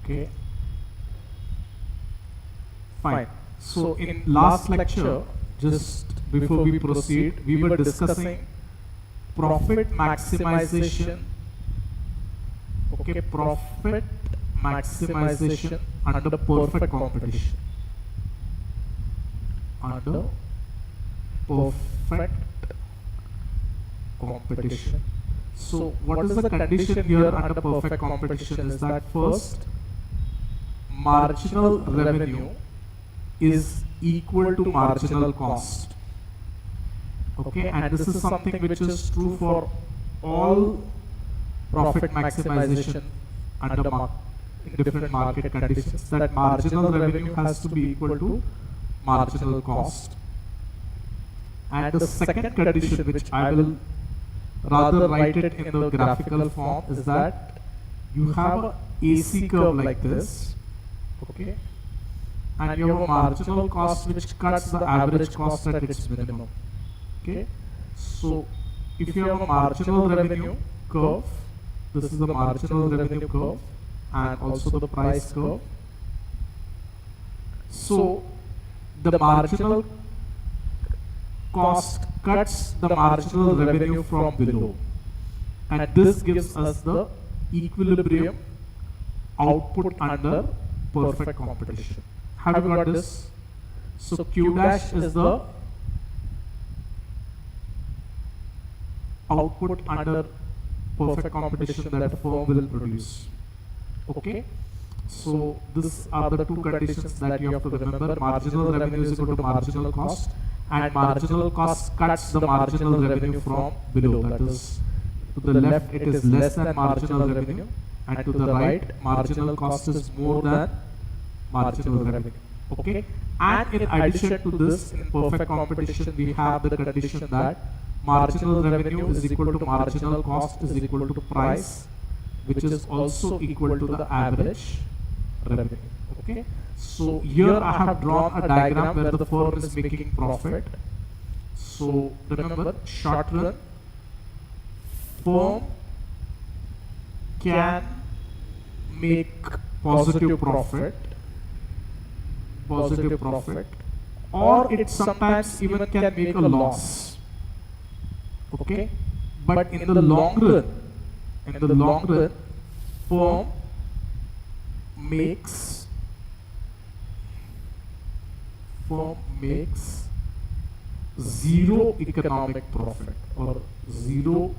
Okay, fine. So in last lecture, just before we proceed, we were discussing profit maximization. Okay, profit maximization under perfect competition. Under perfect competition. So what is the condition here under perfect competition is that first, marginal revenue is equal to marginal cost. Okay, and this is something which is true for all profit maximization under different market conditions, that marginal revenue has to be equal to marginal cost. And the second condition, which I will rather write it in the graphical form, is that you have a AC curve like this, okay, and you have a marginal cost which cuts the average cost at its minimum. Okay, so if you have a marginal revenue curve, this is the marginal revenue curve and also the price curve. So the marginal cost cuts the marginal revenue from below, and this gives us the equilibrium output under perfect competition. Have you got this? So Q dash is the output under perfect competition that a firm will produce. Okay, so these are the two conditions that you have to remember. Marginal revenue is equal to marginal cost, and marginal cost cuts the marginal revenue from below. That is, to the left it is less than marginal revenue, and to the right marginal cost is more than marginal revenue. Okay, and in addition to this, in perfect competition we have the condition that marginal revenue is equal to marginal cost is equal to price, which is also equal to the average revenue. Okay, so here I have drawn a diagram where the firm is making profit. So remember, short run firm can make positive profit, or it sometimes even can make a loss. Okay, but in the long run, firm makes zero economic profit or zero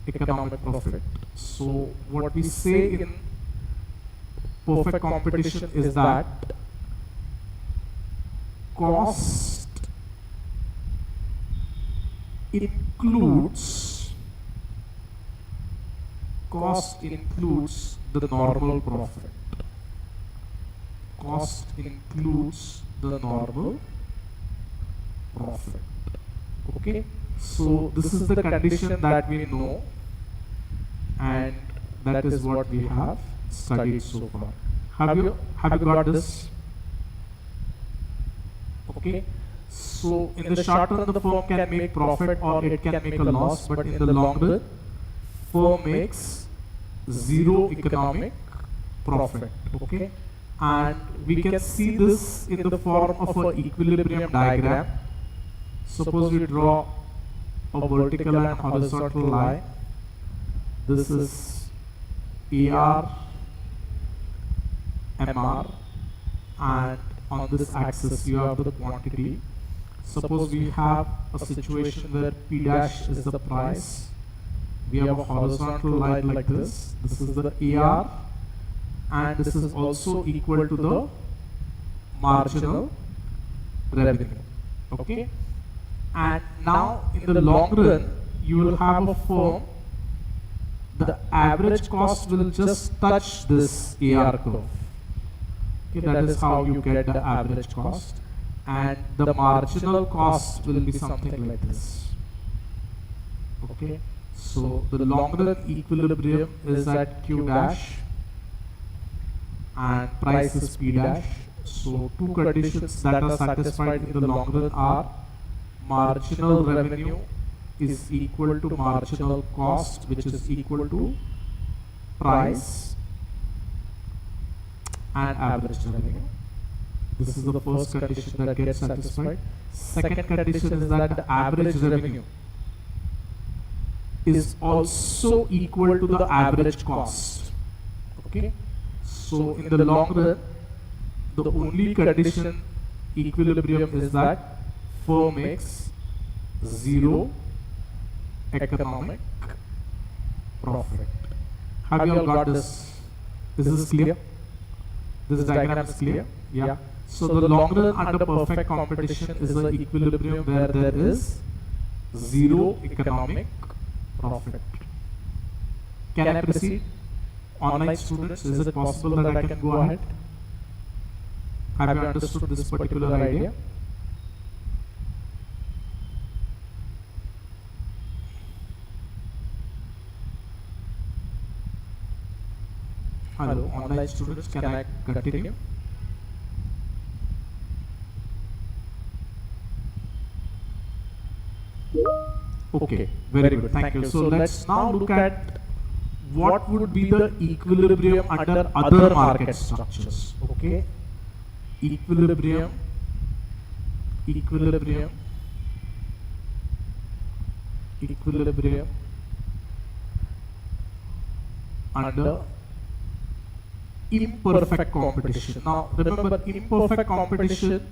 economic profit. So what we say in perfect competition is that cost includes the normal profit. Cost includes the normal profit. Okay, so this is the condition that we know, and that is what we have studied so far. Have you got this? Okay, so in the short run the firm can make profit or it can make a loss, but in the long run firm makes zero economic profit. Okay, and we can see this in the form of an equilibrium diagram. Suppose we draw a vertical and horizontal line. This is AR, MR, and on this axis you have the quantity. Suppose we have a situation where P dash is the price. We have a horizontal line like this. This is the AR, and this is also equal to the marginal revenue. Okay, and now in the long run you will have a firm, the average cost will just touch this AR curve. Okay, that is how you get the average cost, and the marginal cost will be something like this. Okay, so the long run equilibrium is at Q dash and price is P dash. So two conditions that are satisfied in the long run are marginal revenue is equal to marginal cost, which is equal to price, and average revenue. This is the first condition that gets satisfied. Second condition is that the average revenue is also equal to the average cost. Okay. So in the long run, the only condition equilibrium is that firm makes zero economic profit. Have you all got this? Is this clear? This diagram is clear? Yeah. So the long run under perfect competition is the equilibrium where there is zero economic profit. Can I proceed? Online students, is it possible that I can go ahead? Have you understood this particular idea? Hello, online students, can I continue? Okay, very good, thank you. So let's now look at what would be the equilibrium under other market structures. Okay, equilibrium under imperfect competition. Now remember, imperfect competition,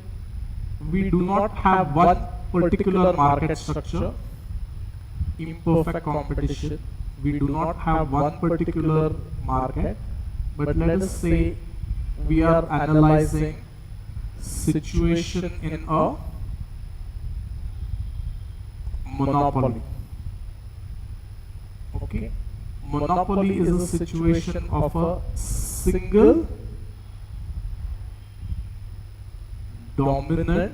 we do not have one particular market structure. Imperfect competition, we do not have one particular market, but let us say we are analyzing situation in a monopoly. Okay, monopoly is a situation of a single dominant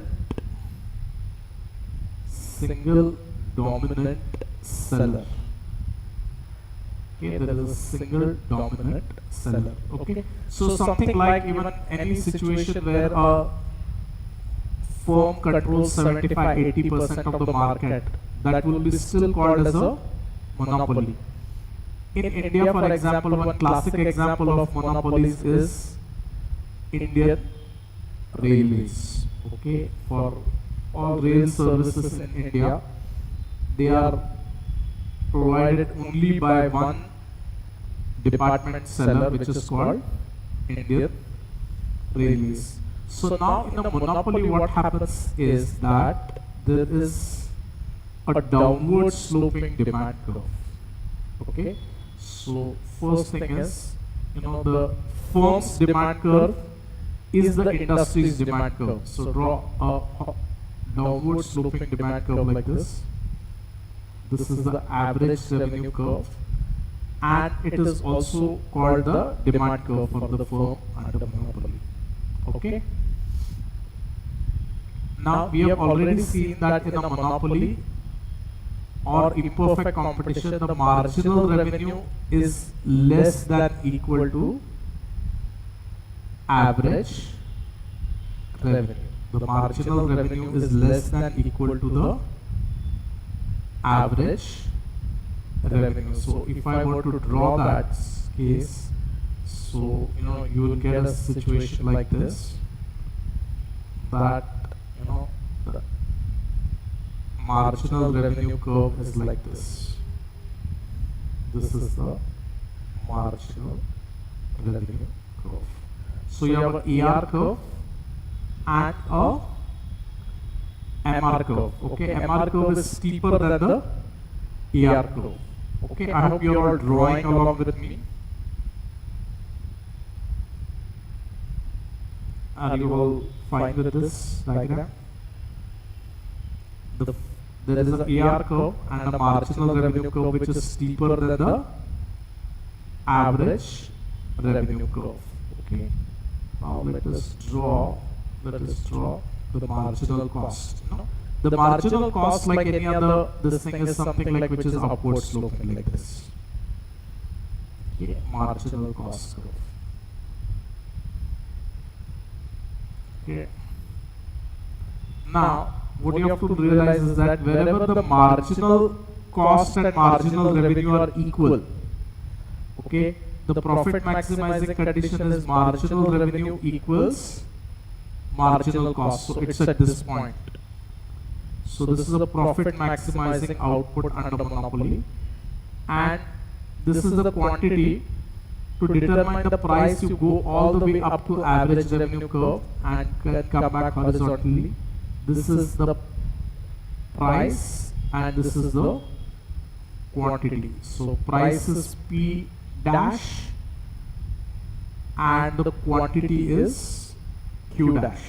seller. Okay, there is a single dominant seller. Okay, so something like even any situation where a firm controls 75-80% of the market, that will be still called as a monopoly. In India, for example, one classic example of monopolies is Indian Railways. Okay, for all rail services in India, they are provided only by one department seller, which is called Indian Railways. So now in the monopoly, what happens is that there is a downward sloping demand curve. Okay, so first thing is, the firm's demand curve is the industry's demand curve. So draw a downward sloping demand curve like this. This is the average revenue curve, and it is also called the demand curve for the firm under monopoly. Okay. Now we have already seen that in a monopoly or imperfect competition, the marginal revenue is less than equal to average revenue. The marginal revenue is less than equal to the average revenue. So if I were to draw that case, so you will get a situation like this, that the marginal revenue curve is like this. This is the marginal revenue curve. So you have an AR curve and a MR curve. Okay, MR curve is steeper than the AR curve. Okay, I hope you are all drawing along with me. Are you all fine with this diagram? There is an AR curve and a marginal revenue curve which is steeper than the average revenue curve. Okay. Now let us draw the marginal cost. The marginal cost, like any other, this thing is something like which is upward sloping like this. Okay, marginal cost curve. Okay. Now, what you have to realize is that wherever the marginal cost and marginal revenue are equal, okay, the profit maximizing condition is marginal revenue equals marginal cost. So it's at this point. So this is a profit maximizing output under monopoly, and this is the quantity. To determine the price, you go all the way up to average revenue curve and can come back horizontally. This is the price and this is the quantity. So price is P dash and the quantity is Q dash.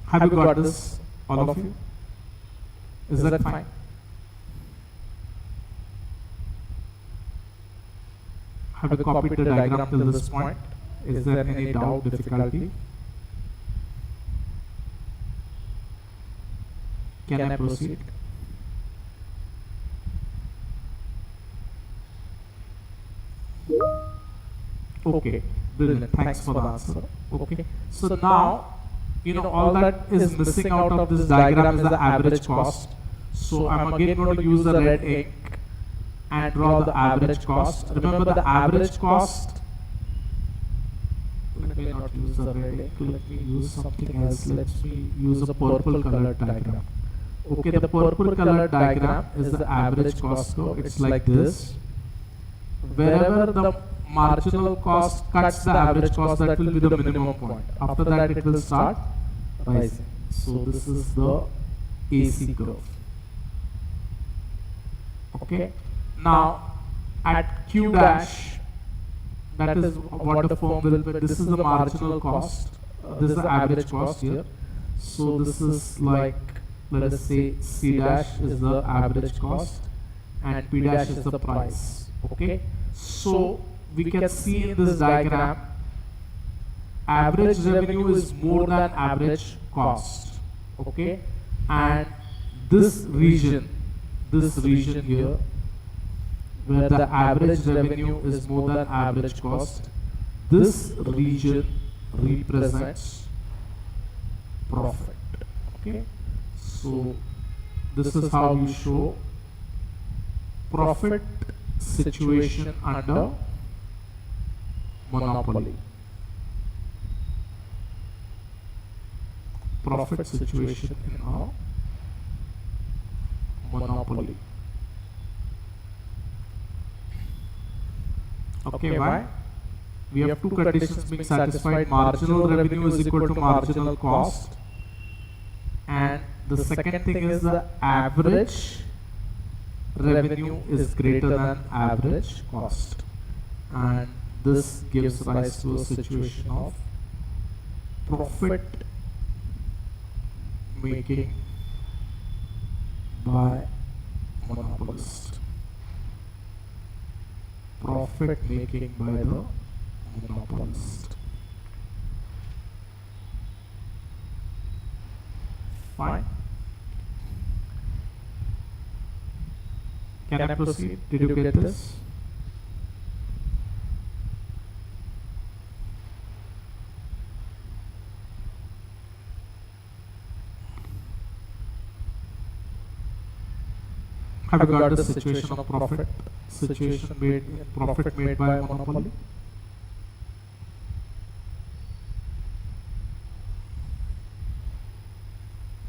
Have you got this, all of you? Is that fine? Have you copied the diagram till this point? Is there any doubt, difficulty? Can I proceed? Okay, brilliant. Thanks for the answer. Okay, so now, all that is missing out of this diagram is the average cost. So I'm again going to use the red ink and draw the average cost. Remember the average cost. Let me not use the red ink. Let me use something else. Let me use a purple colored diagram. Okay, the purple colored diagram is the average cost curve. It's like this. Wherever the marginal cost cuts the average cost, that will be the minimum point. After that, it will start rising. So this is the AC curve. Okay. Now, at Q dash, that is what the firm will pay. This is the marginal cost. This is the average cost here. So this is like, let us say C dash is the average cost and P dash is the price. Okay. So we can see in this diagram, average revenue is more than average cost. Okay. And this region here, where the average revenue is more than average cost, this region represents profit. Okay, so this is how you show profit situation under monopoly. Profit situation in our monopoly. Okay, why? We have two conditions being satisfied. Marginal revenue is equal to marginal cost, and the second thing is the average revenue is greater than average cost, and this gives rise to a situation of profit making by monopolist. Profit making by the monopolist. Fine. Can I proceed? Did you get this? Have you got the situation of profit? Profit made by monopoly?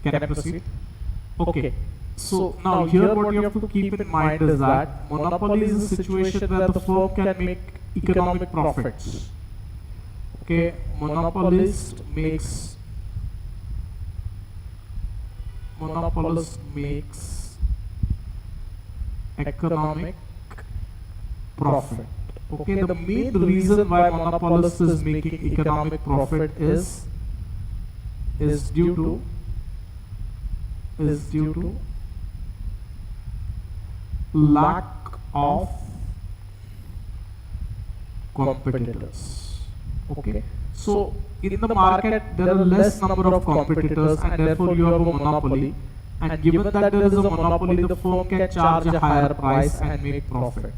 Can I proceed? Okay. So now here what you have to keep in mind is that monopoly is a situation where the firm can make economic profits. Okay, monopolist makes economic profit. Okay, the main reason why monopolist is making economic profit is due to lack of competitors. Okay, so in the market there are less number of competitors and therefore you have a monopoly, and given that there is a monopoly, the firm can charge a higher price and make profit.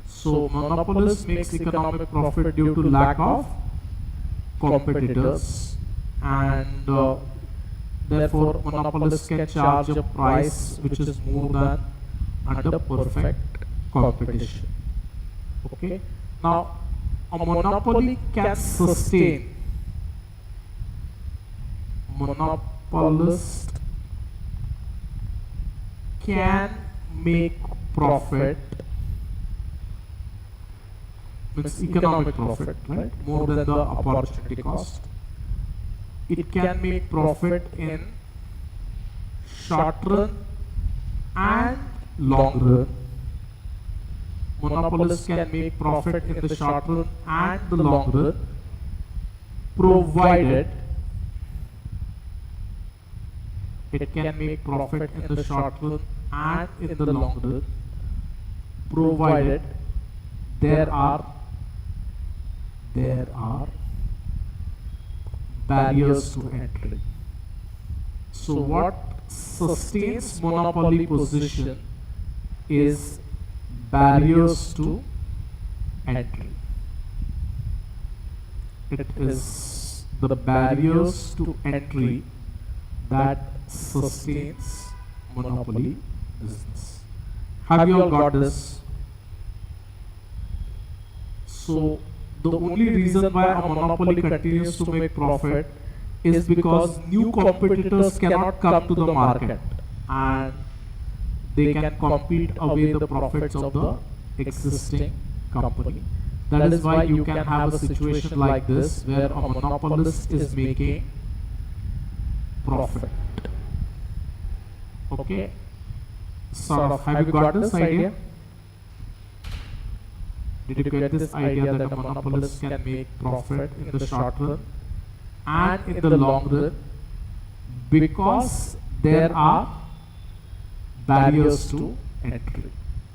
So monopolist makes economic profit due to lack of competitors, and therefore monopolist can charge a price which is more than under perfect competition. Okay, Now, a monopoly can sustain. Monopolist can make profit, means economic profit, right? More than the opportunity cost. It can make profit in short run and long run. Monopolists can make profit in the short run and the long run, provided it can make profit in the short run and in the long run, provided there are barriers to entry. So what sustains monopoly position is barriers to entry. It is the barriers to entry that sustains monopoly business. Have you all got this? So the only reason why a monopoly continues to make profit is because new competitors cannot come to the market and they can compete away the profits of the existing company. That is why you can have a situation like this where a monopolist is making profit. Okay, sort of. Have you got this idea? Did you get this idea that a monopolist can make profit in the short run and in the long run because there are barriers to entry?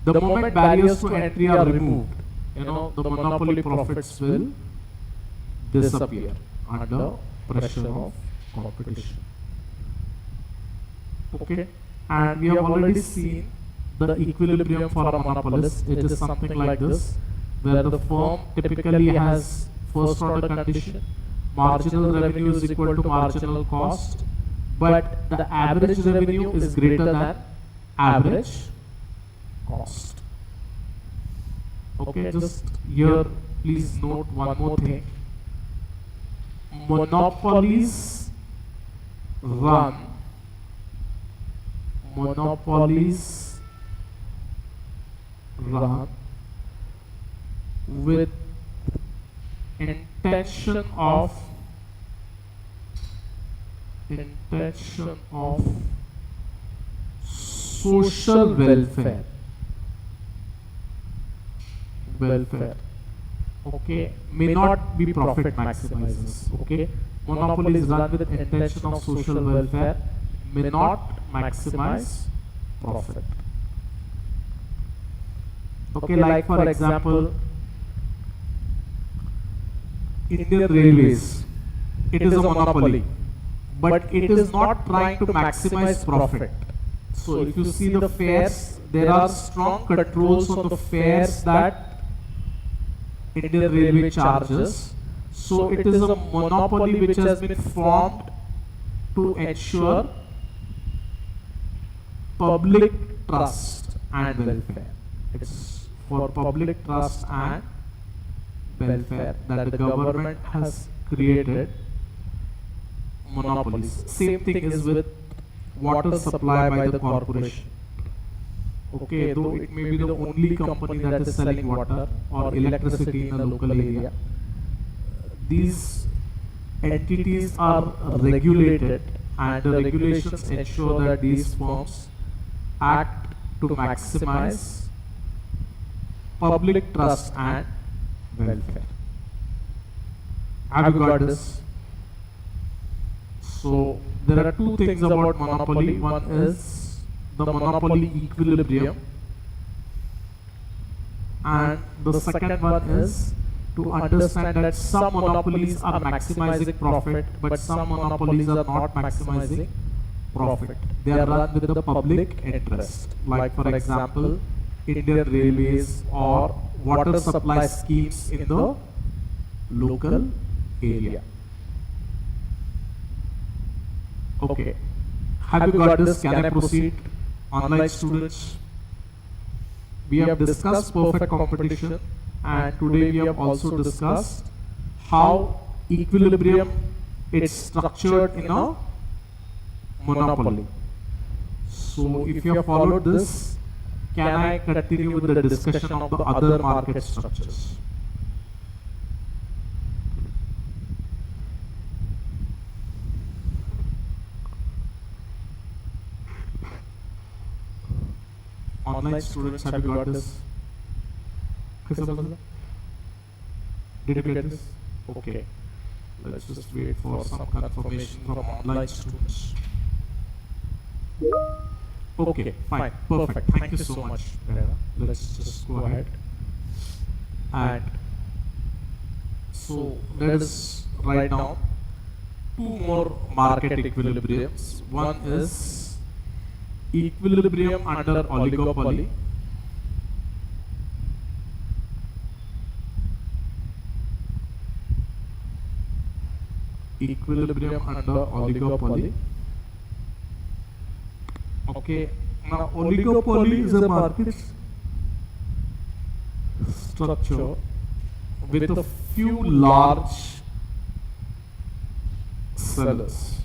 The moment barriers to entry are removed, the monopoly profits will disappear under pressure of competition. Okay, and we have already seen the equilibrium for a monopolist. It is something like this, where the firm typically has first order condition, marginal revenue is equal to marginal cost, but the average revenue is greater than average cost. Okay, just here please note one more thing. Monopolies run with intention of social welfare. Okay, may not be profit maximizers. Okay, monopolies run with intention of social welfare, may not maximize profit. Okay, like for example, Indian Railways, it is a monopoly, but it is not trying to maximize profit. So if you see the fares, there are strong controls on the fares that Indian Railway charges. So it is a monopoly which has been formed to ensure public trust and welfare. It's for public trust and welfare that the government has created monopolies. Same thing is with water supply by the corporation. Okay, though it may be the only company that is selling water or electricity in a local area, these entities are regulated and the regulations ensure that these firms act to maximize public trust and welfare. Have you got this? So there are two things about monopoly. One is the monopoly equilibrium, and the second one is to understand that some monopolies are maximizing profit, but some monopolies are not maximizing profit. They are run with the public interest, like for example Indian Railways or water supply schemes in the local area. Okay, have you got this? Can I proceed? Online students, we have discussed perfect competition, and today we have also discussed how equilibrium is structured in a monopoly. So if you have followed this, can I continue with the discussion of the other market structures? Online students, have you got this? Did you get this? Okay. Let's just wait for some confirmation from online students. Okay, fine, perfect. Thank you so much. Let's just go ahead. And so let us write down two more market equilibriums. One is equilibrium under oligopoly. Equilibrium under oligopoly. Okay, now oligopoly is a market structure with a few large sellers.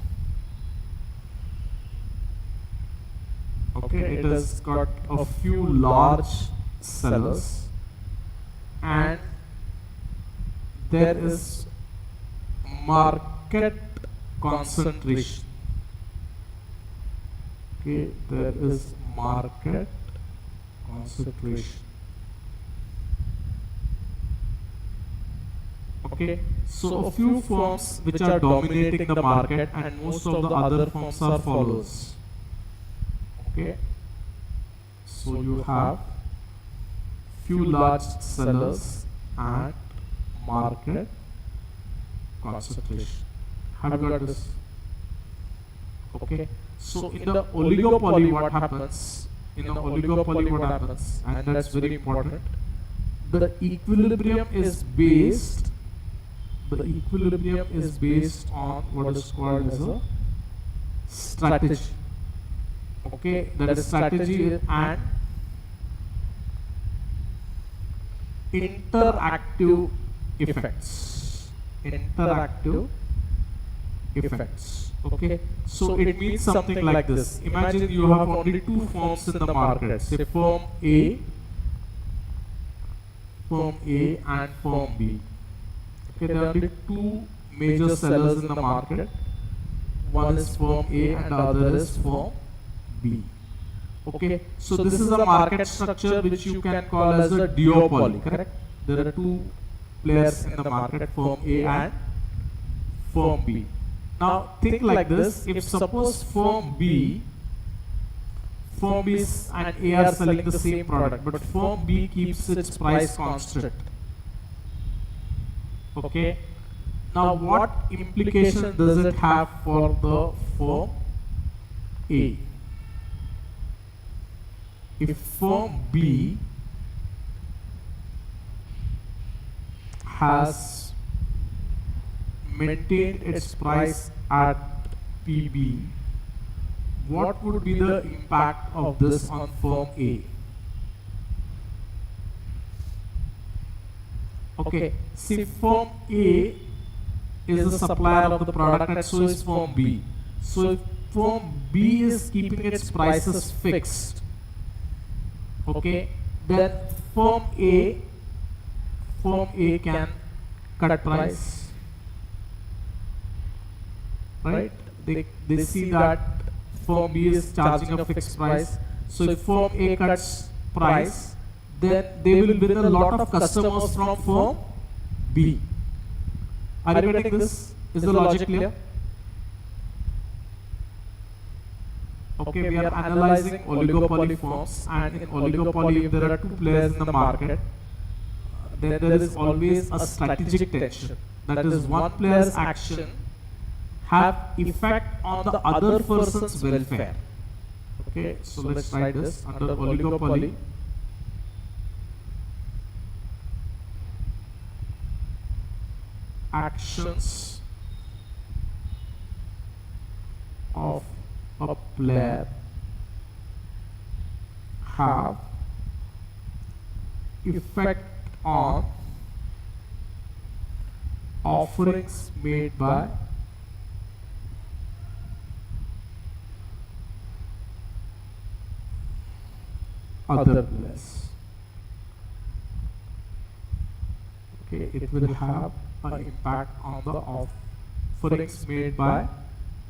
Okay, it has got a few large sellers and there is market concentration. Okay, there is market concentration. Okay, so a few firms which are dominating the market and most of the other firms are followers. Okay, so you have few large sellers and market concentration. Have you got this? Okay, so in the oligopoly what happens? In the oligopoly what happens? And that's very important. The equilibrium is based. The equilibrium is based on what is called as a strategy. Okay, that is strategy and interactive effects. Interactive effects. Okay, so it means something like this. Imagine you have only two firms in the market, say firm A and firm B. Okay, there are only two major sellers in the market. One is firm A and the other is firm B. Okay, so this is a market structure which you can call as a duopoly, correct? There are two players in the market, firm A and firm B. Now think like this, if suppose firm B and A are selling the same product, but firm B keeps its price constant. Okay, now what implication does it have for the firm A? If firm B has maintained its price at PB, what would be the impact of this on firm A? Okay, see, firm A is the supplier of the product and so is firm B. So if firm B is keeping its prices fixed, okay, then firm A can cut price, right? They see that firm B is charging a fixed price. So if firm A cuts price, then they will win a lot of customers from firm B. Are you getting this? Is the logic clear? Okay, we are analyzing oligopoly firms, and in oligopoly, if there are two players in the market, then there is always a strategic tension. That is, one player's action have effect on the other person's welfare. Okay, so let's write this under oligopoly. Actions of a player have effect on offerings made by other players. Okay, it will have an impact on the offerings made by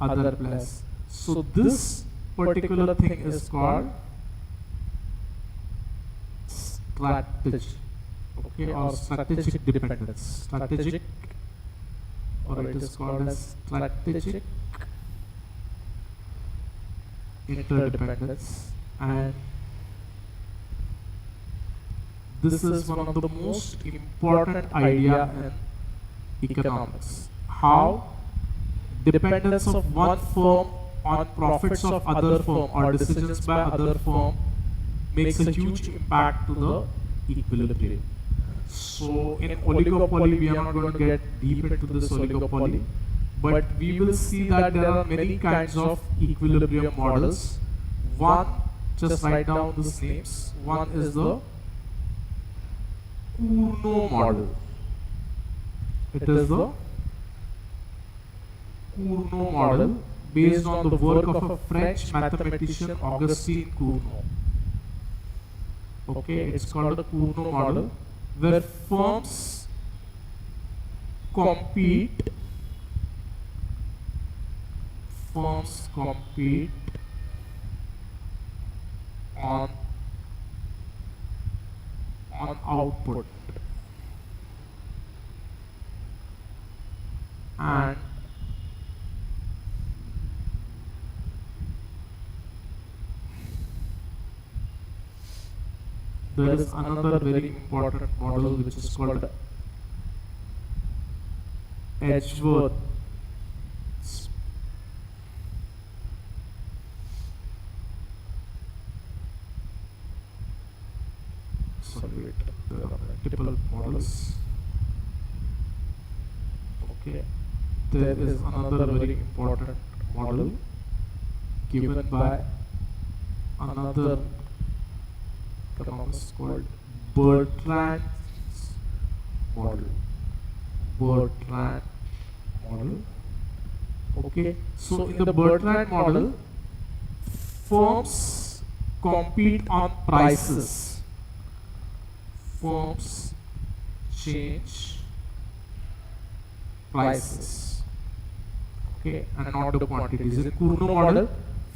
other players. So this particular thing is called strategy, okay, or strategic dependence. Strategic, or it is called as strategic interdependence, and this is one of the most important idea in economics. How dependence of one firm on profits of other firm or decisions by other firm makes a huge impact to the equilibrium. So in oligopoly, we are not going to get deep into this oligopoly, but we will see that there are many kinds of equilibrium models. One, just write down these names. One is the Cournot model. It is the Cournot model based on the work of a French mathematician, Augustine Cournot. Okay, it's called the Cournot model, where firms compete on output, and there is another very important model which is called Edgeworth. Sorry, there are multiple models. Okay, there is another very important model given by another economist called Bertrand's model. Bertrand model. Okay, so in the Bertrand model, firms compete on prices. Firms change prices, okay, and not the quantities. In Cournot model,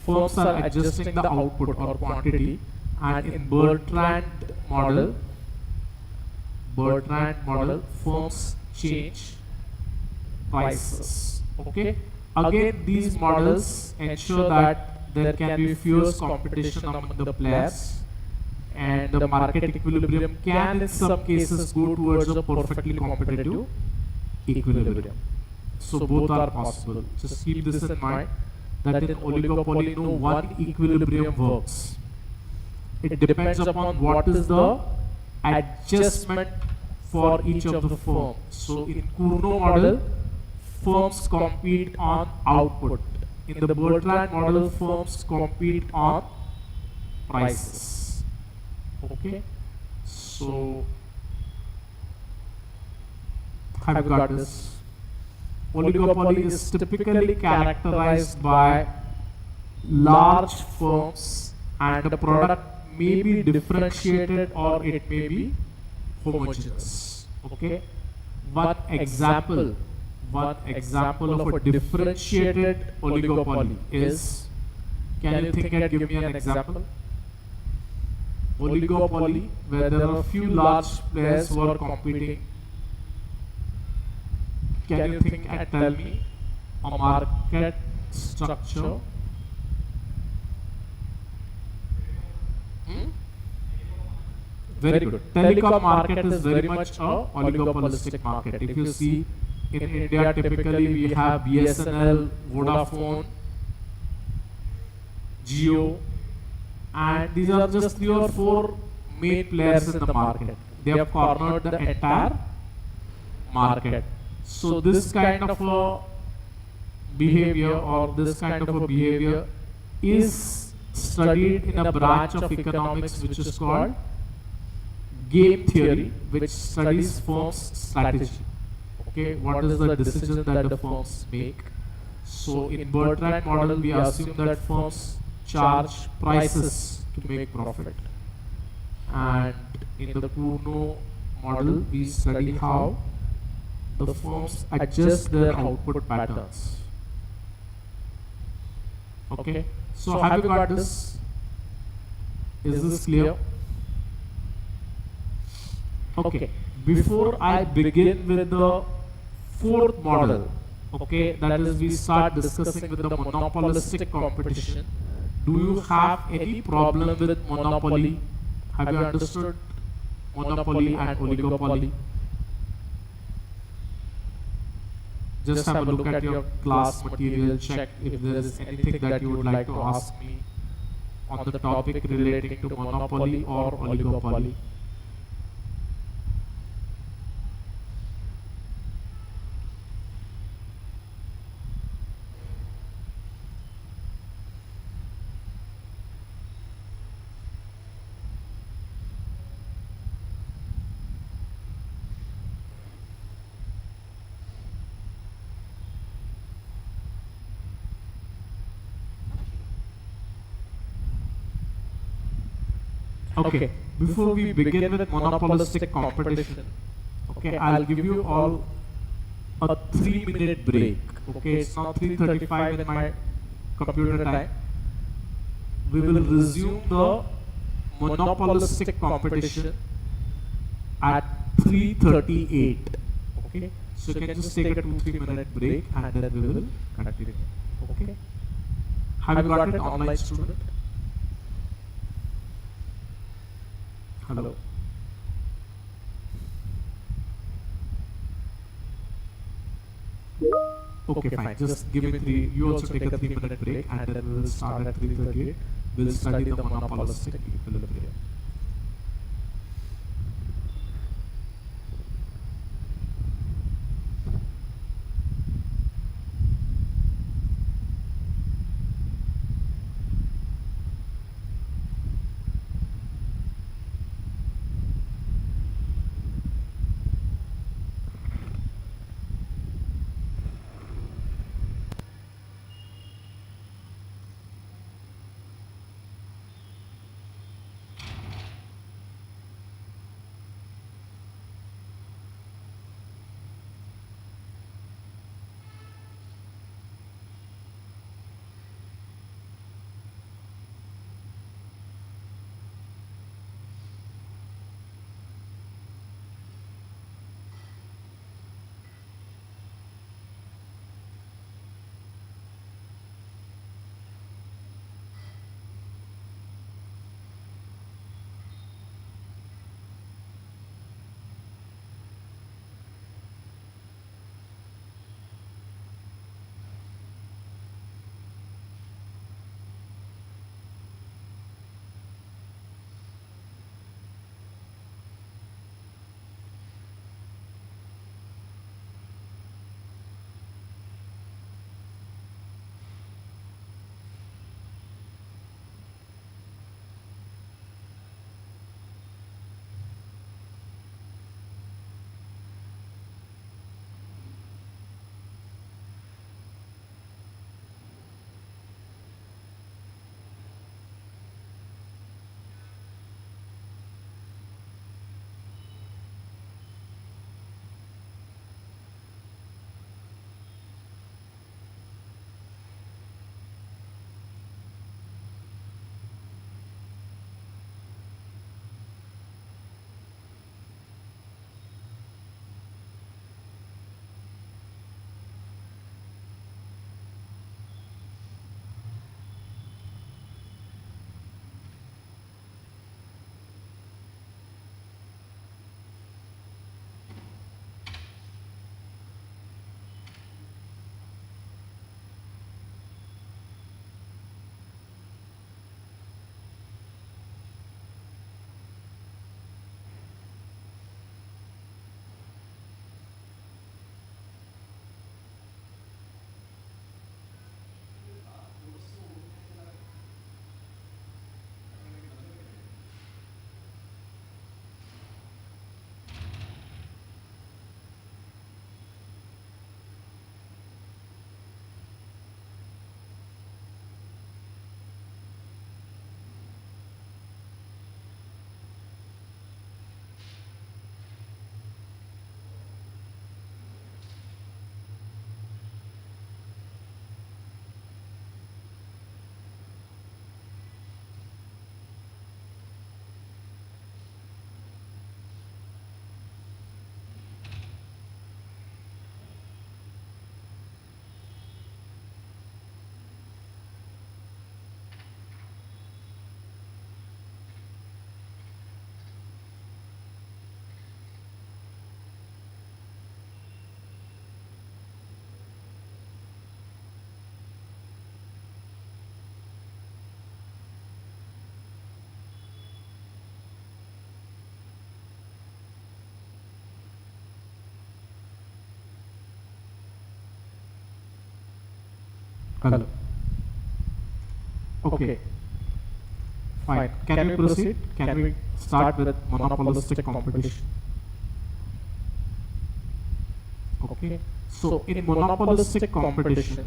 firms are adjusting the output or quantity, and in Bertrand model, firms change prices. Okay, again, these models ensure that there can be fierce competition among the players, and the market equilibrium can in some cases go towards a perfectly competitive equilibrium. So both are possible. Just keep this in mind, that in oligopoly no one equilibrium works. It depends upon what is the adjustment for each of the firm. So in Cournot model, firms compete on output. In the Bertrand model, firms compete on prices. Okay, so I've got this. Oligopoly is typically characterized by large firms, and the product may be differentiated or it may be homogeneous. Okay, one example of a differentiated oligopoly is, can you think and give me an example? Oligopoly where there are a few large players who are competing. Can you think and tell me a market structure? Very good. Telecom market is very much a oligopolistic market. If you see, in India typically we have BSNL, Vodafone, Jio, and these are just 3 or 4 main players in the market. They have cornered the entire market. So this kind of a behavior, or this kind of a behavior is studied in a branch of economics which is called game theory, which studies firms' strategy. Okay, what is the decision that the firms make? So in Bertrand model, we assume that firms charge prices to make profit, and in the Kuno model, we study how the firms adjust their output patterns. Okay, so have you got this? Is this clear? Okay, before I begin with the fourth model, okay, that is we start discussing with the monopolistic competition. Do you have any problem with monopoly? Have you understood monopoly and oligopoly? Just have a look at your class material, check if there is anything that you would like to ask me on the topic relating to monopoly or oligopoly. Okay, before we begin with monopolistic competition, okay, I'll give you all a 3-minute break. Okay, it's now 3:35 in my computer time. We will resume the monopolistic competition at 3:38. Okay, so you can just take a 2-3 minute break and then we will continue. Okay, have you got it, online student? Hello. Okay, fine. Just give me three. You also take a 3-minute break, and then we will start at 3:38. We'll study the monopolistic equilibrium. Hello. Okay. Fine. Can we proceed? Can we start with monopolistic competition? Okay. So in monopolistic competition,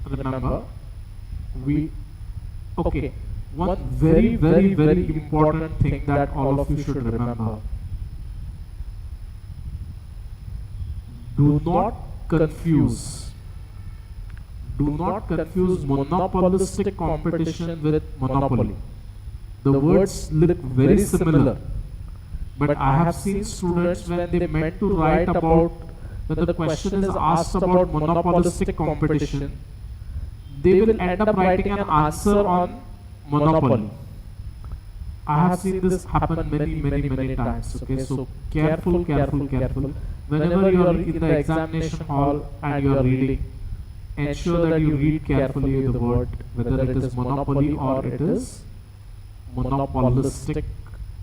remember, okay, one very important thing that all of you should remember. Do not confuse monopolistic competition with monopoly. The words look very similar, but I have seen students when they meant to write about, when the question is asked about monopolistic competition, they will end up writing an answer on monopoly. I have seen this happen many times. Okay, so careful. Whenever you are in the examination hall and you are reading, ensure that you read carefully the word, whether it is monopoly or it is monopolistic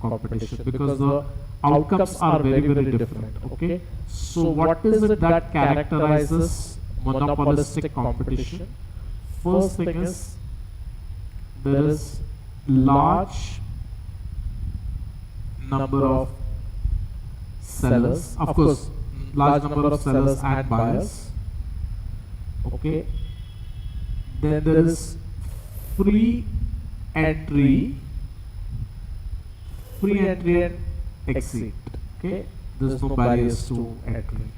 competition, because the outcomes are very different. Okay, so what is it that characterizes monopolistic competition? First thing is, there is large number of sellers, of course, large number of sellers and buyers. Okay, then there is free entry and exit. Okay, there's no barriers to entry.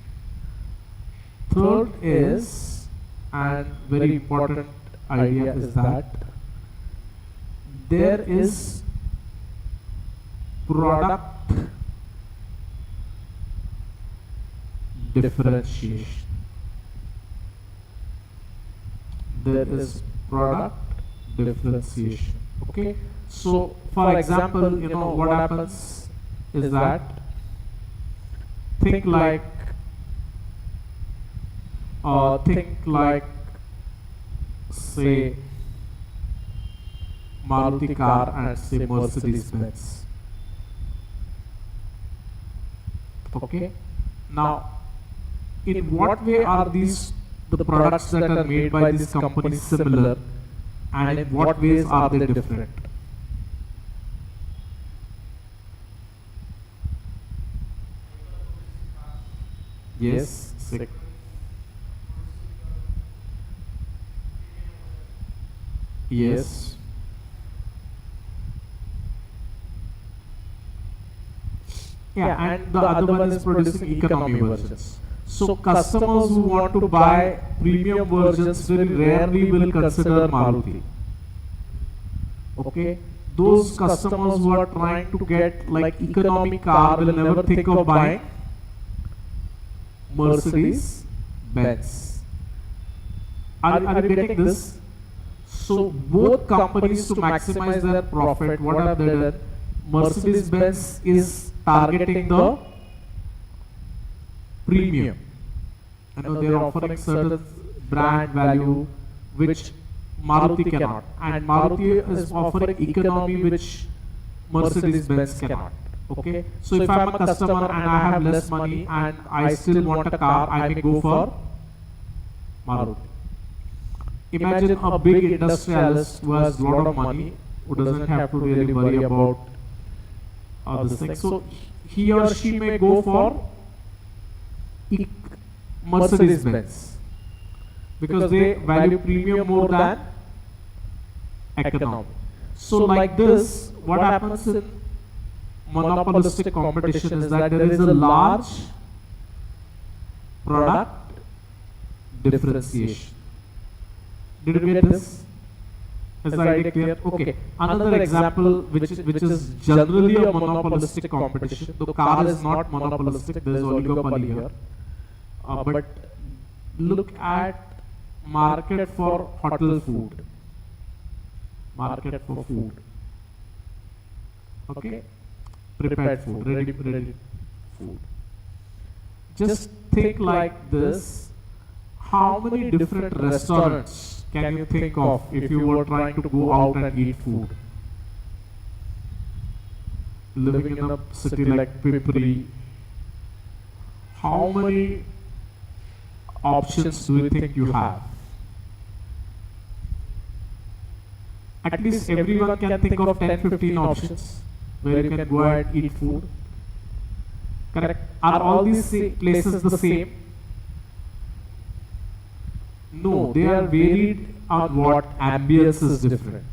Third is, and very important idea is that there is product differentiation. There is product differentiation. Okay, so for example, what happens is that, think like say Maruti car and say Mercedes Benz. Okay, now in what way are the products that are made by these companies similar, and in what ways are they different? Yes, sick. Yes. Yeah, and the other one is producing economy versions. So customers who want to buy premium versions very rarely will consider Maruti. Okay, those customers who are trying to get like economy car will never think of buying Mercedes Benz. Are you getting this? So both companies, to maximize their profit, what have they done? Mercedes Benz is targeting the premium. They are offering certain brand value which Maruti cannot, and Maruti is offering economy which Mercedes Benz cannot. Okay, so if I am a customer and I have less money and I still want a car, I may go for Maruti. Imagine a big industrialist who has a lot of money, who doesn't have to really worry about this thing. So he or she may go for Mercedes Benz because they value premium more than economy. So like this, what happens in monopolistic competition is that there is a large product differentiation. Did you get this? Is the idea clear? Okay. Another example which is generally a monopolistic competition. The car is not monopolistic, there is oligopoly here. But look at market for hotel food. Market for food. Okay? Prepared food, ready food. Just think like this. How many different restaurants can you think of if you were trying to go out and eat food? Living in a city like Pipri, how many options do you think you have? At least everyone can think of 10-15 options where you can go and eat food. Correct? Are all these places the same? No, they are varied on what ambience is different.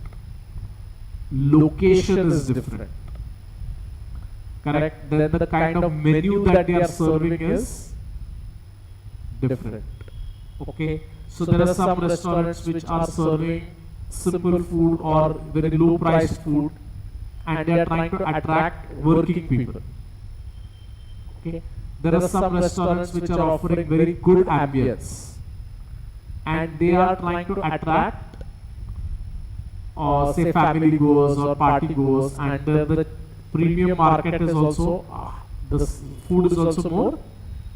Location is different. Correct? Then the kind of menu that they are serving is different. Okay? So there are some restaurants which are serving simple food or very low priced food, and they are trying to attract working people. Okay? There are some restaurants which are offering very good ambience, and they are trying to attract say family goers or party goers, and the premium market is also the food is also more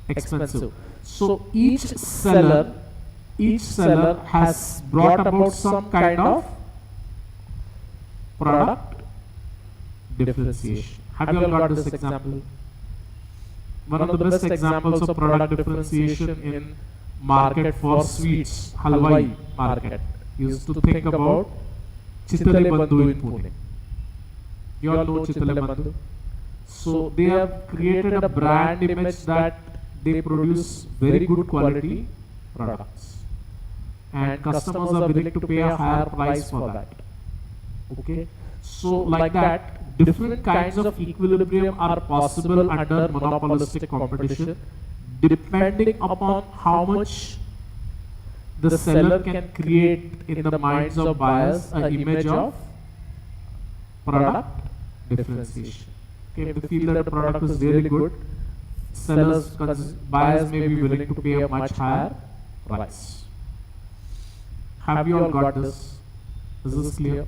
expensive. So each seller has brought about some kind of product differentiation. Have you all got this example? One of the best examples of product differentiation in market for sweets, Halwai market, used to think about Chitale Bandhu in Pune. You all know Chitale Bandhu. So they have created a brand image that they produce very good quality products, and customers are willing to pay a higher price for that. Okay, so like that, different kinds of equilibrium are possible under monopolistic competition, depending upon how much the seller can create in the minds of buyers an image of product differentiation. Okay, if they feel that the product is really good, buyers may be willing to pay a much higher price. Have you all got this? Is this clear?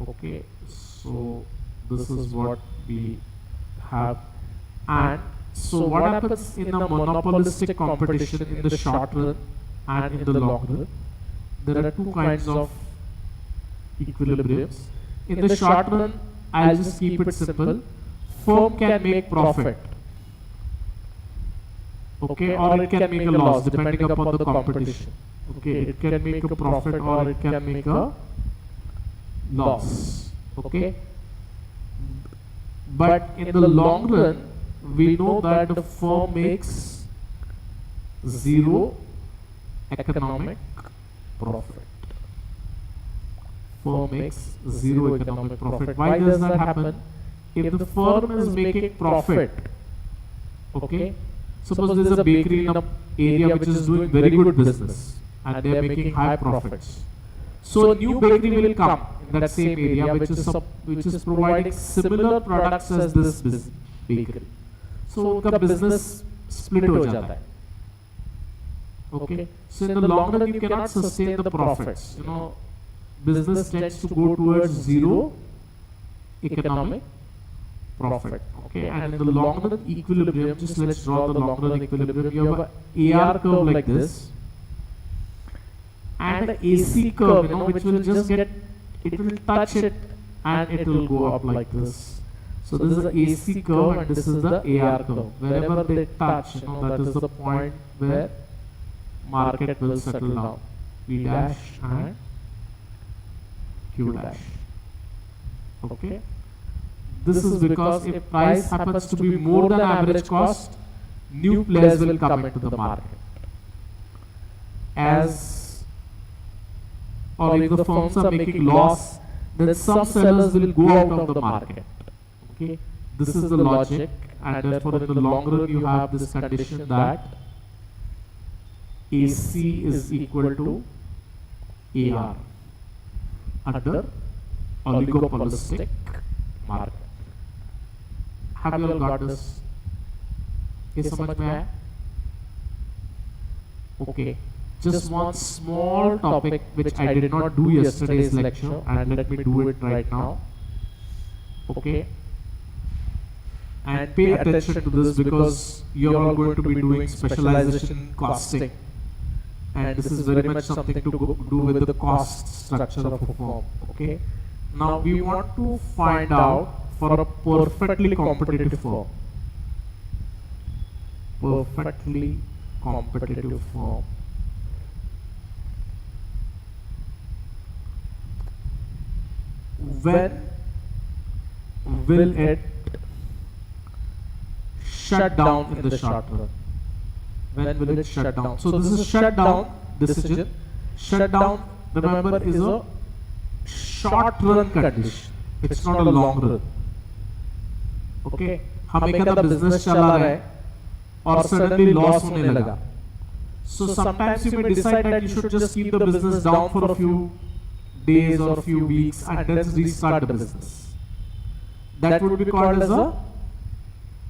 Okay, so this is what we have. And so what happens in a monopolistic competition in the short run and in the long run? There are two kinds of equilibriums. In the short run, I'll just keep it simple. Firm can make profit, okay, or it can make a loss depending upon the competition. Okay, it can make a profit or it can make a loss. Okay, but in the long run, we know that the firm makes zero economic profit. Firm makes zero economic profit. Why does that happen? If the firm is making profit, okay, suppose there is a bakery in an area which is doing very good business and they are making high profits. So a new bakery will come in that same area which is providing similar products as this bakery. So the business split ho jata hai. Okay, so in the long run you cannot sustain the profits. You know, business tends to go towards zero economic profit. Okay, and in the long run equilibrium, just let's draw the long run equilibrium. You have an AR curve like this and an AC curve, you know, which will just get, it will touch it and it will go up like this. So this is the AC curve and this is the AR curve. Wherever they touch, you know, that is the point where market will settle down. P dash and Q dash. Okay. This is because if price happens to be more than average cost, new players will come into the market. Or if the firms are making loss, then some sellers will go out of the market. Okay, this is the logic, and therefore in the long run you have this condition that AC is equal to AR under oligopolistic market. Have you all got this? ये समझ में आया? Okay, just one small topic which I did not do yesterday's lecture, and let me do it right now. Okay, and pay attention to this because you are all going to be doing specialization costing, and this is very much something to do with the cost structure of a firm. Okay, now we want to find out for a perfectly competitive firm. Perfectly competitive firm. when will it shut down in the short run? When will it shut down? So this is shutdown decision. Shutdown, remember, is a short run condition. It's not a long run. Okay, हम एक आधा business चला रहे हैं और suddenly loss होने लगा. So sometimes you may decide that you should just keep the business down for a few days or a few weeks and then restart the business. That would be called as a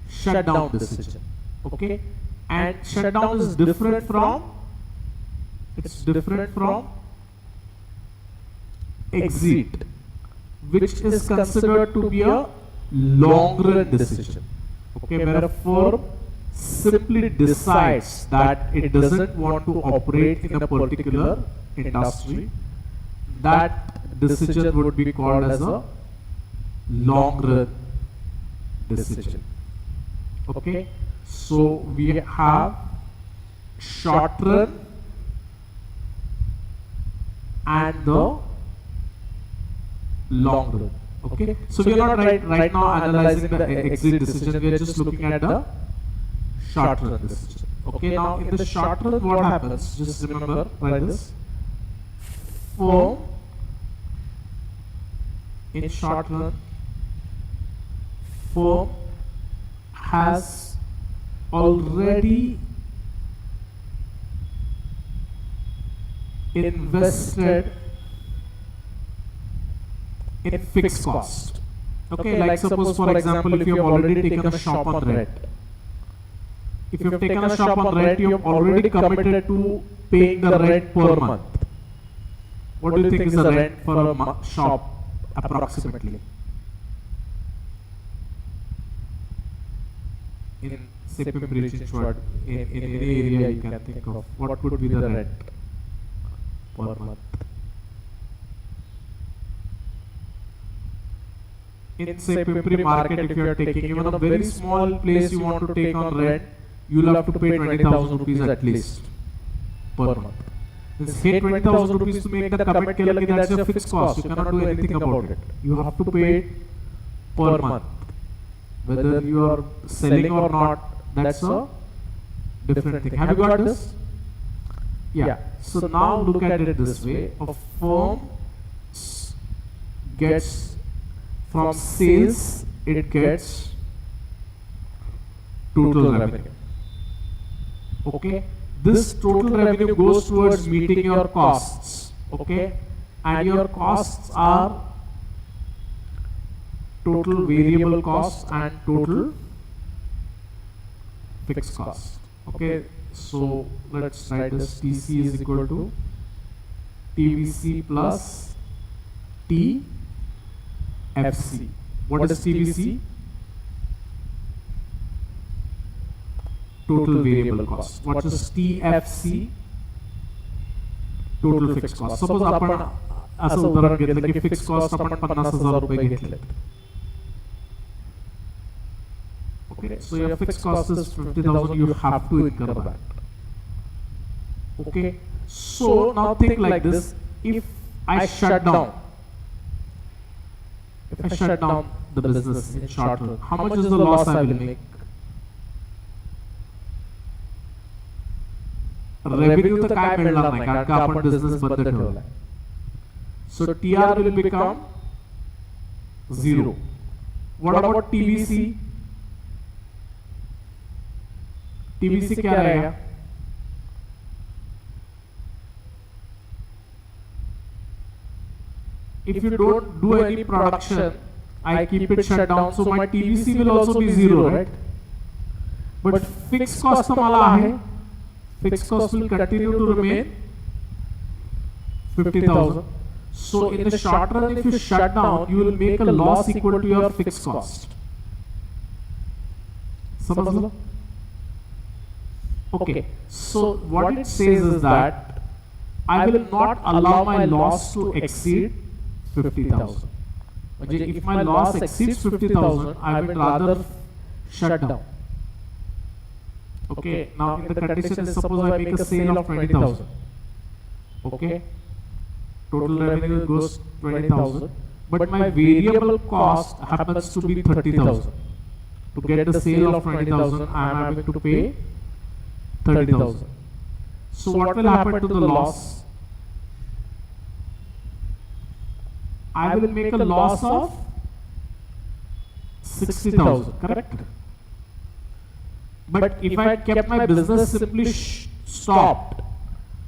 shutdown decision. Okay, and shutdown is different from exit, which is considered to be a long run decision. Okay, where a firm simply decides that it doesn't want to operate in a particular industry. That decision would be called as a long run decision. Okay, so we have short run and the long run. Okay, so we are not right now analyzing the exit decision, we are just looking at the short run decision. Okay, now in the short run what happens, just remember like this. Firm in short run, firm has already invested in fixed cost. Okay, like suppose for example, if you have already taken a shop on rent. If you have taken a shop on rent, you have already committed to paying the rent per month. What do you think is the rent for a shop approximately? In say Pimpri Chinchwad, in any area you can think of, what could be the rent per month? In say Pimpri market, if you are taking even a very small place you want to take on rent, you will have to pay 20,000 rupees at least per month. This 20,000 rupees to make the commit, that's your fixed cost. You cannot do anything about it. You have to pay per month. Whether you are selling or not, that's a different thing. Have you got this? Yeah. So now look at it this way. A firm gets from sales, it gets total revenue. Okay, this total revenue goes towards meeting your costs. Okay, and your costs are total variable costs and total fixed cost. Okay, so let's write this. TC is equal to TVC plus TFC. What is TVC? Total variable cost. What is TFC? Total fixed cost. Suppose आपण असं उदाहरण घेतलं की fixed cost आपण 50,000 रुपये घेतले. Okay, so your fixed cost is 50,000. You have to incur that. Okay, so now think like this. If I shut down the business in short run, how much is the loss I will make? Revenue तर काय मिळणार नाही कारण का आपण business बंद ठेवलाय. So TR will become 0. What about TVC? TVC क्या रहेगा? If you don't do any production, I keep it shut down, so my TVC will also be 0, right? But fixed cost हमारा है. Fixed cost will continue to remain 50,000. So in the short run, if you shut down, you will make a loss equal to your fixed cost. समझ लो? Okay. So what it says is that I will not allow my loss to exceed 50,000. If my loss exceeds 50,000, I will rather shut down. Okay, now in the condition, suppose I make a sale of 20,000. Okay, total revenue goes 20,000. but my variable cost happens to be 30,000. To get the sale of 20,000, I am having to pay 30,000. So what will happen to the loss? I will make a loss of 60,000, correct? But if I kept my business simply stopped,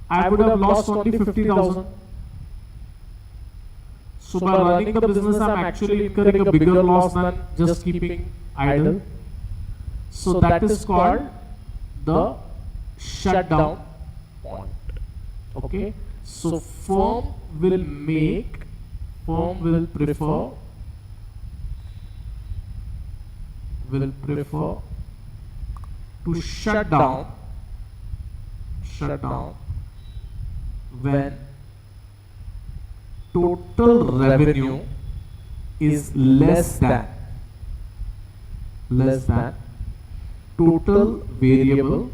I would have lost only 50,000. So by running the business, I am actually incurring a bigger loss than just keeping idle. So that is called the shutdown point. Okay. So firm will prefer to shut down when total revenue is less than total variable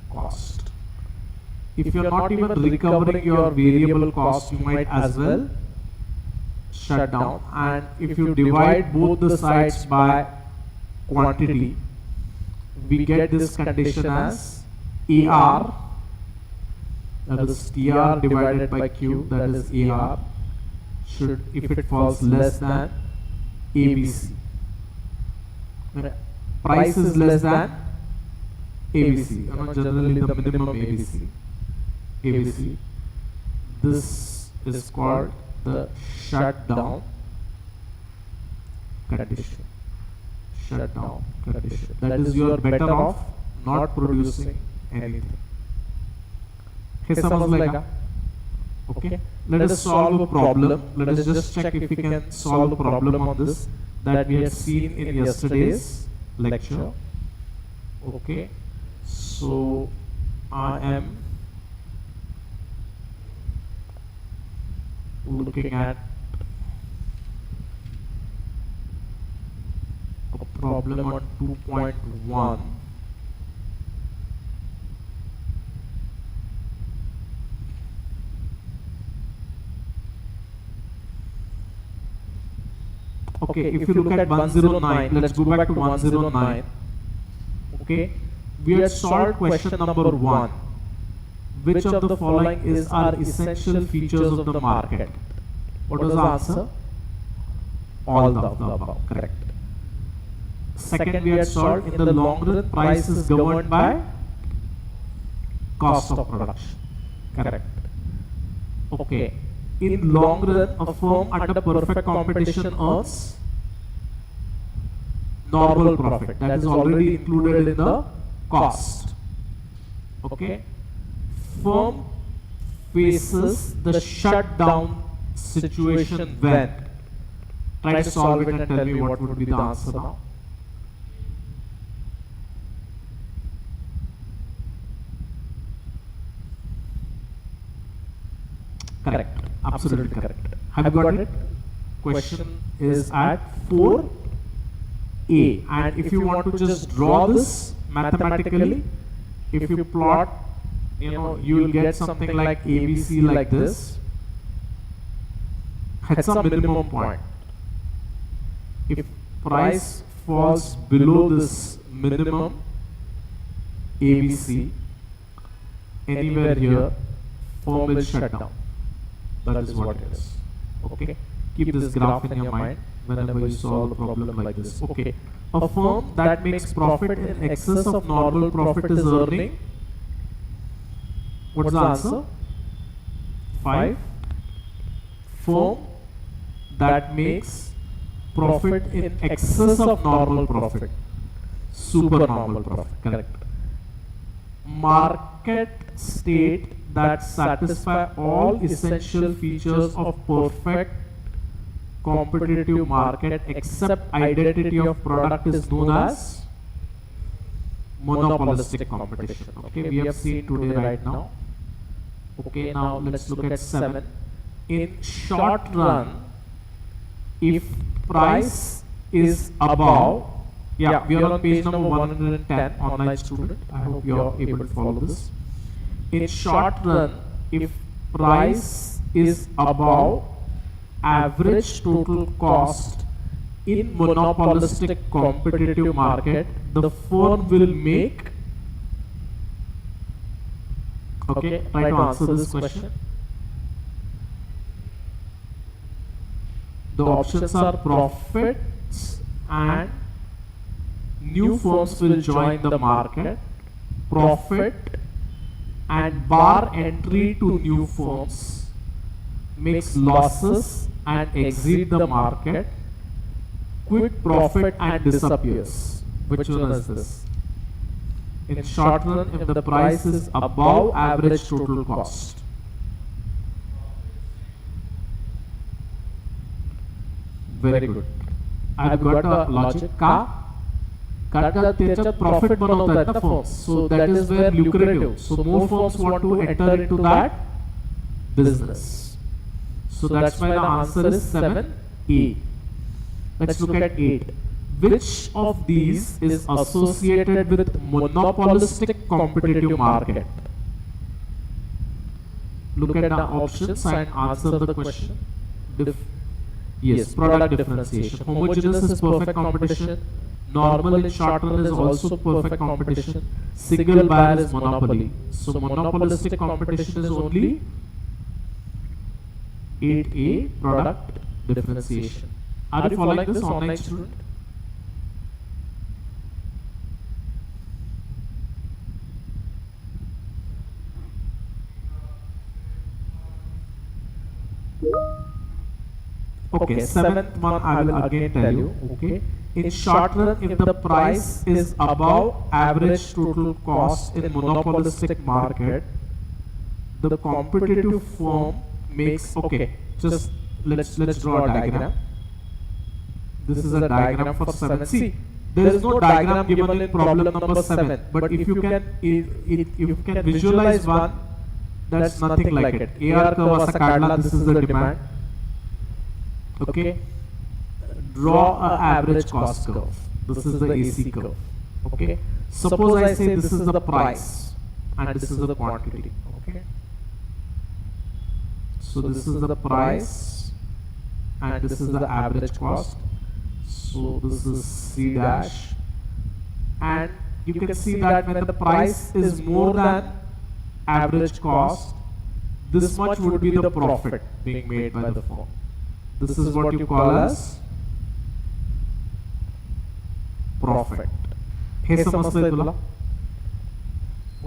cost. If you are not even recovering your variable cost, you might as well shut down. And if you divide both the sides by quantity, we get this condition as AR, that is TR divided by Q, that is AR, should, if it falls less than ABC. Price is less than ABC, generally the minimum ABC. This is called the shutdown condition. That is, you are better off not producing anything. Okay. Let us solve a problem. Let us just check if we can solve a problem on this that we had seen in yesterday's lecture. Okay. So I am looking at a problem on 2.1. Okay, if you look at 109, let's go back to 109. Okay, we have solved question number 1. Which of the following are essential features of the market? What was the answer? All the above, correct. Second, we had solved, in the long run, price is governed by cost of production, correct. Okay, in long run, a firm under perfect competition earns normal profit, that is already included in the cost. Okay, firm faces the shutdown situation when? Try to solve it and tell me what would be the answer now. Correct, absolutely correct. Have you got it? Question is at 4A, and if you want to just draw this mathematically, if you plot, you will get something like ABC like this at some minimum point. If price falls below this minimum ABC, anywhere here, firm will shut down. That is what it is. Okay, keep this graph in your mind whenever you solve a problem like this. Okay, a firm that makes profit in excess of normal profit is earning, what's the answer? 5. Firm that makes profit in excess of normal profit, super normal profit, correct. Market state that satisfy all essential features of perfect competitive market except identity of product is known as monopolistic competition. Okay, we have seen today right now. Okay, now let's look at 7. In short run, if price is above, we are on page number 110, online student. I hope you are able to follow this. In short run, if price is above average total cost in monopolistic competitive market the firm will make. Okay, try to answer this question. The options are profits and new firms will join the market, profit and bar entry to new firms, makes losses and exit the market, quick profit and disappears. Which one is this? In short run, if the price is above average total cost. Very good. I've got a logic. का त्याच्यात profit बनवतात ना firms. So that is where lucrative. So more firms want to enter into that business. So that's why the answer is 7A. Let's look at 8. Which of these is associated with monopolistic competitive market? Look at the options and answer the question. Yes, product differentiation. Homogeneous is perfect competition. Normal in short run is also perfect competition. Single buyer is monopoly. So monopolistic competition is only 8A, product differentiation. Are you following this, online student? Okay, seventh one I will again tell you. Okay, in short run, if the price is above average total cost in monopolistic market, the competitive firm makes. Okay, just let's draw a diagram. This is a diagram for 7. See, there is no diagram given in problem number 7. But if you can visualize one, that's nothing like it. AR curve asa kadla. This is the demand. Okay, draw a average cost curve. This is the AC curve. Okay, suppose I say this is the price and this is the quantity. Okay, so this is the price and this is the average cost. So this is C dash, and you can see that when the price is more than average cost, this much would be the profit being made by the firm. This is what you call as profit. He samajhte तुला?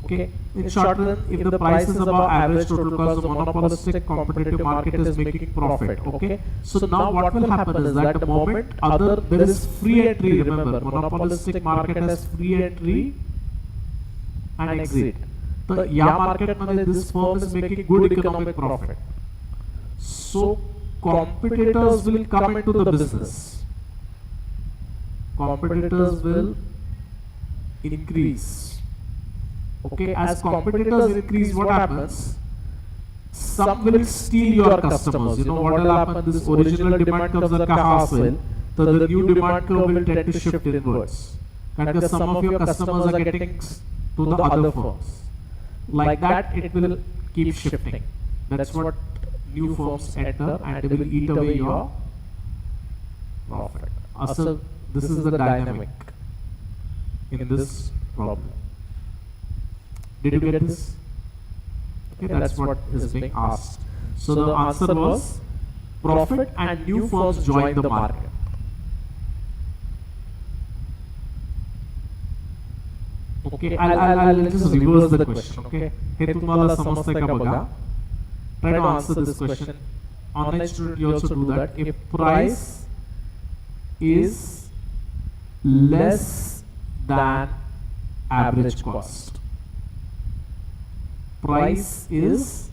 Okay. In short run, if the price is above average total cost, the monopolistic competitive market is making profit. Okay. So now what will happen is that the moment there is free entry. Remember, monopolistic market has free entry and exit. So या market मध्ये this firm is making good economic profit. So competitors will come into the business. Competitors will increase. Okay, as competitors increase, what happens? Some will steal your customers. You know what will happen? This original demand curve जर का असेल, so the new demand curve will tend to shift inwards. Because some of your customers are getting to the other firms. Like that, it will keep shifting. That's what new firms enter, and they will eat away your profit. So this is the dynamic in this problem. Did you get this? Okay, that's what is being asked. So the answer was profit and new firms join the market. Okay, I'll just reverse the question. Okay, हे तुम्हाला समजतंय का बघा? Try to answer this question. Online student, you also do that. If price is less than average cost, price is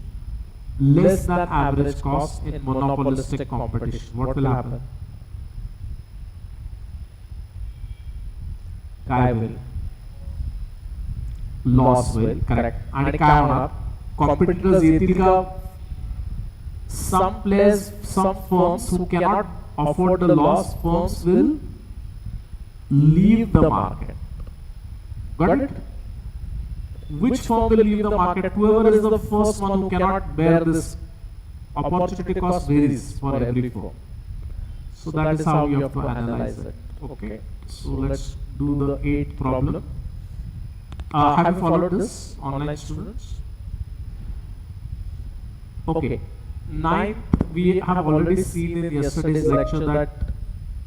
less than average cost in monopolistic competition, what will happen? काय will? Loss will, correct. आणि काय होणार? Competitors येतील का? Some players, some firms who cannot afford the loss, firms will leave the market. Got it? Which firm will leave the market? Whoever is the first one who cannot bear this opportunity cost varies for every firm. So that is how you have to analyze it. Okay. So let's do the eighth problem. Have you followed this, online students? Okay. Ninth, we have already seen in yesterday's lecture that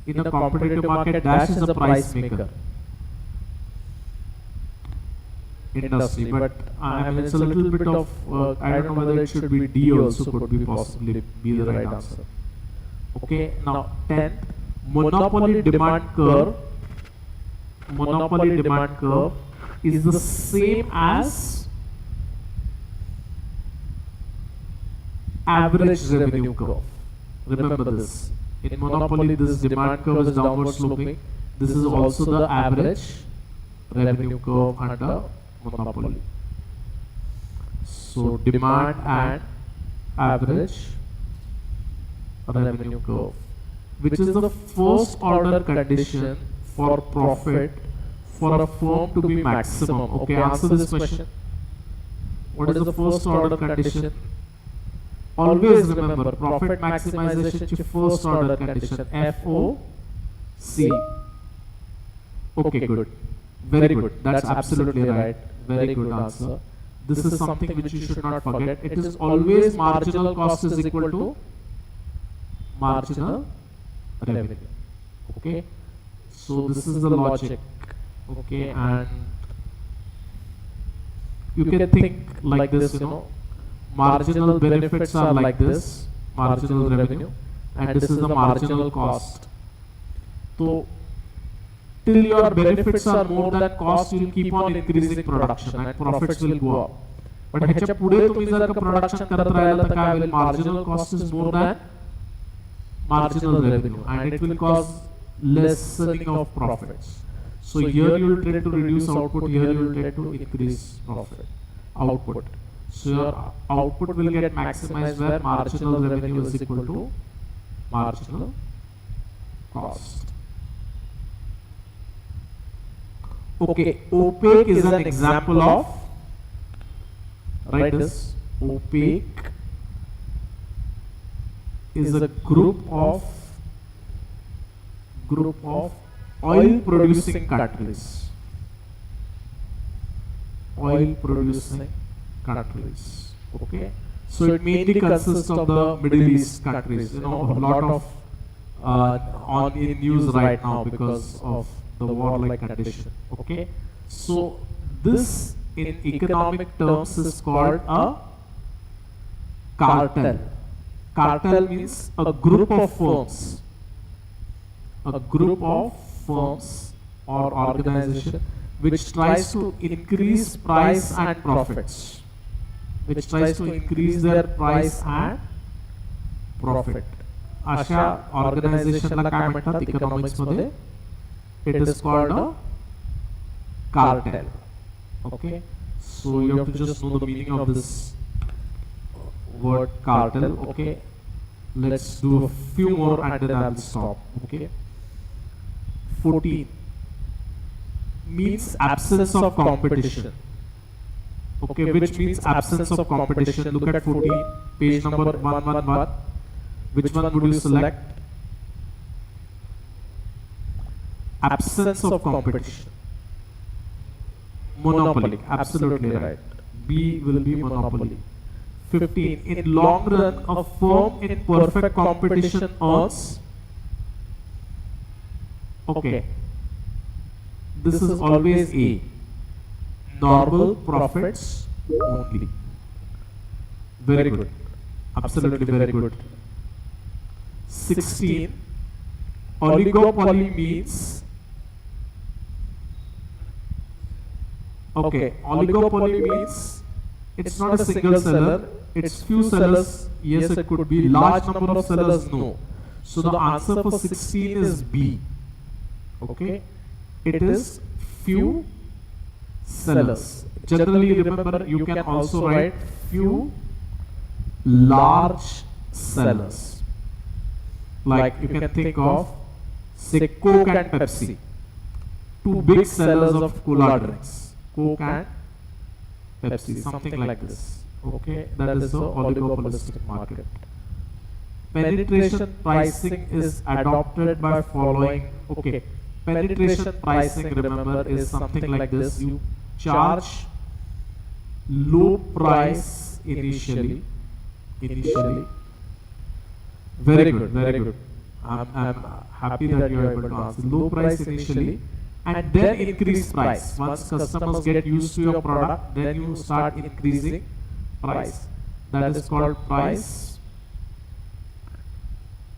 in a competitive market, Dash is a price maker. Industry, but I mean it's a little bit of I don't know whether it should be D also, could be possibly be the right answer. Okay, now 10th, monopoly demand curve. Monopoly demand curve is the same as average revenue curve. Remember this. In monopoly, this demand curve is downward sloping. This is also the average revenue curve under monopoly. So demand and average revenue curve, which is the first order condition for profit for a firm to be maximum. Okay, answer this question. What is the first order condition? Always remember, profit maximization is first order condition, FOC. Okay, good. Very good. That's absolutely right. Very good answer. This is something which you should not forget. It is always marginal cost is equal to marginal revenue. Okay. So this is the logic. Okay, and you can think like this, you know, marginal benefits are like this, marginal revenue, and this is the marginal cost. So till your benefits are more than cost, you will keep on increasing production and profits will go up. But ह्याच्या पुढे तुम्ही जर का production करत राहिला तर काय होईल, marginal cost is more than marginal revenue and it will cause lessening of profits. So here you will try to reduce output, here you will try to increase profit, output. So your output will get maximized where marginal revenue is equal to marginal cost. Okay, opaque is an example of, write this, opaque is a group of oil producing countries. Oil producing countries. Okay, so it mainly consists of the Middle East countries. You know, a lot of on in news right now because of the war-like condition. Okay, so this in economic terms is called a cartel. Cartel means a group of firms. A group of firms or organization which tries to increase price and profits. Which tries to increase their price and profit. अशा organizationला काय म्हणतात economics मध्ये? It is called a cartel. Okay, so you have to just know the meaning of this word cartel. Okay, let's do a few more and then I'll stop. Okay, 14 means absence of competition. Okay, which means absence of competition. Look at 14, page number 111. Which one would you select? Absence of competition. Monopoly, absolutely right. B will be monopoly. 15, in long run, a firm in perfect competition earns. Okay, this is always A. Normal profits only. Very good. Absolutely very good. 16, oligopoly means, okay, oligopoly means it's not a single seller, it's few sellers. Yes, it could be large number of sellers. No. So the answer for 16 is B. Okay, it is few sellers. Generally, remember, you can also write few large sellers. Like you can think of, say, Coke and Pepsi, two big sellers of cola drinks, Coke and Pepsi, something like this. Okay, that is the oligopolistic market. penetration pricing is adopted by following. Okay, penetration pricing, remember, is something like this. You charge low price initially. Very good, very good. I'm happy that you are able to answer. Low price initially and then increase price. Once customers get used to your product, then you start increasing price. That is called price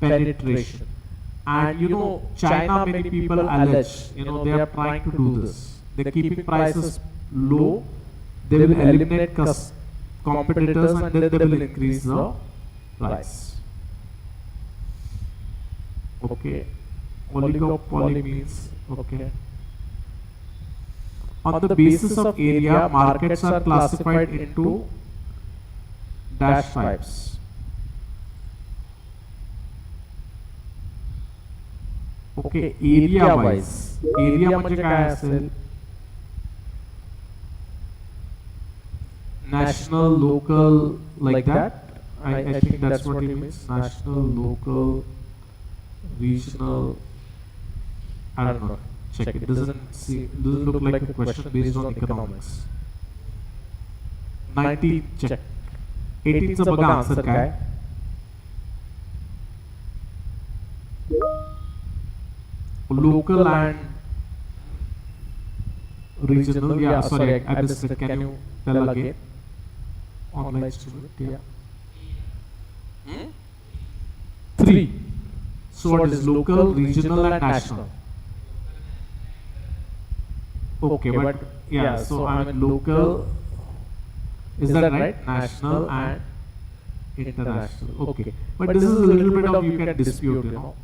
penetration. And you know, China, many people allege, you know, they are trying to do this. They're keeping prices low, they will eliminate competitors and then they will increase the price. Okay, oligopoly means, okay. On the basis of area, markets are classified into dash types. Okay, area wise. Area म्हणजे काय असेल? National, local, like that. I think that's what it means. National, local, regional. I don't know. Check it. Doesn't look like a question based on economics. 19 check. 18 चा बघा answer काय? Local and regional. Yeah, sorry, I missed it. Can you tell again? Online student. Yeah. 3. So what is local, regional, and national? Okay, but yeah. So I mean local. Is that right? National and international. Okay, but this is a little bit of you can dispute. You know.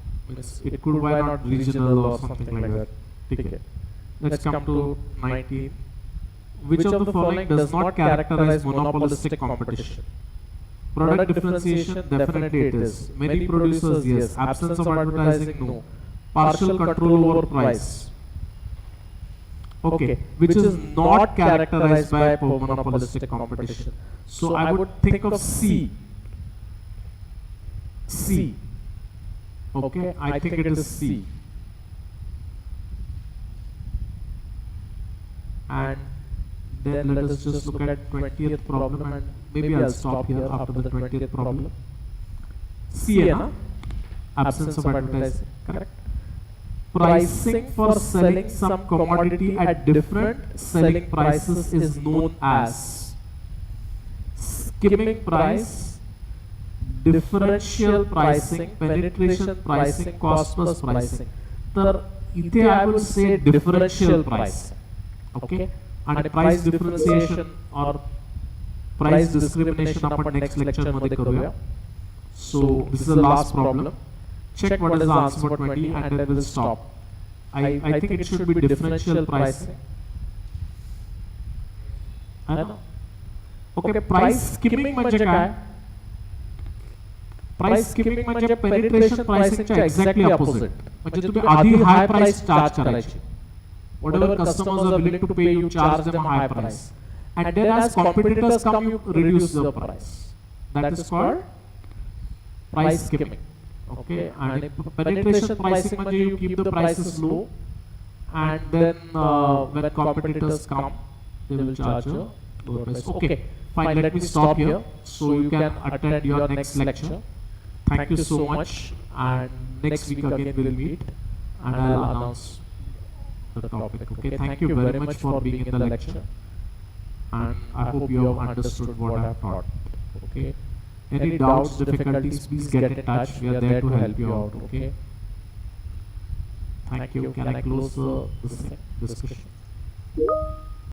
It could why not regional or something like that. Okay. Let's come to 19. Which of the following does not characterize monopolistic competition? Product differentiation, definitely it is. Many producers, yes. Absence of advertising, no. Partial control over price. Okay, which is not characterized by monopolistic competition. So I would think of C. C. Okay, I think it is C. And then let us just look at 20th problem and maybe I'll stop here after the 20th problem. C, na? Absence of advertising, correct? Pricing for selling some commodity at different selling prices is known as skimming price, differential pricing, penetration pricing, cost plus pricing. तर इथे I will say differential pricing. Okay, and price differentiation or price discrimination आपण next lecture मध्ये करूया. So this is the last problem. Check what is the answer for 20 and then we'll stop. I think it should be differential pricing. I know. Okay, price skimming म्हणजे काय? Price skimming म्हणजे penetration pricing च्या exactly opposite. म्हणजे तुम्ही आधी high price charge करायची. Whatever customers are willing to pay, you charge them a high price. And then as competitors come, you reduce the price. That is called price skimming. Okay, and penetration pricing means you keep the prices low, and then when competitors come, they will charge a lower price. Okay, fine. Let me stop here so you can attend your next lecture. Thank you so much, and next week again we'll meet, and I'll announce the topic. Okay, thank you very much for being in the lecture, and I hope you have understood what I have taught. Okay. Any doubts, difficulties, please get in touch. We are there to help you out. Okay. Thank you. Can I close the discussion?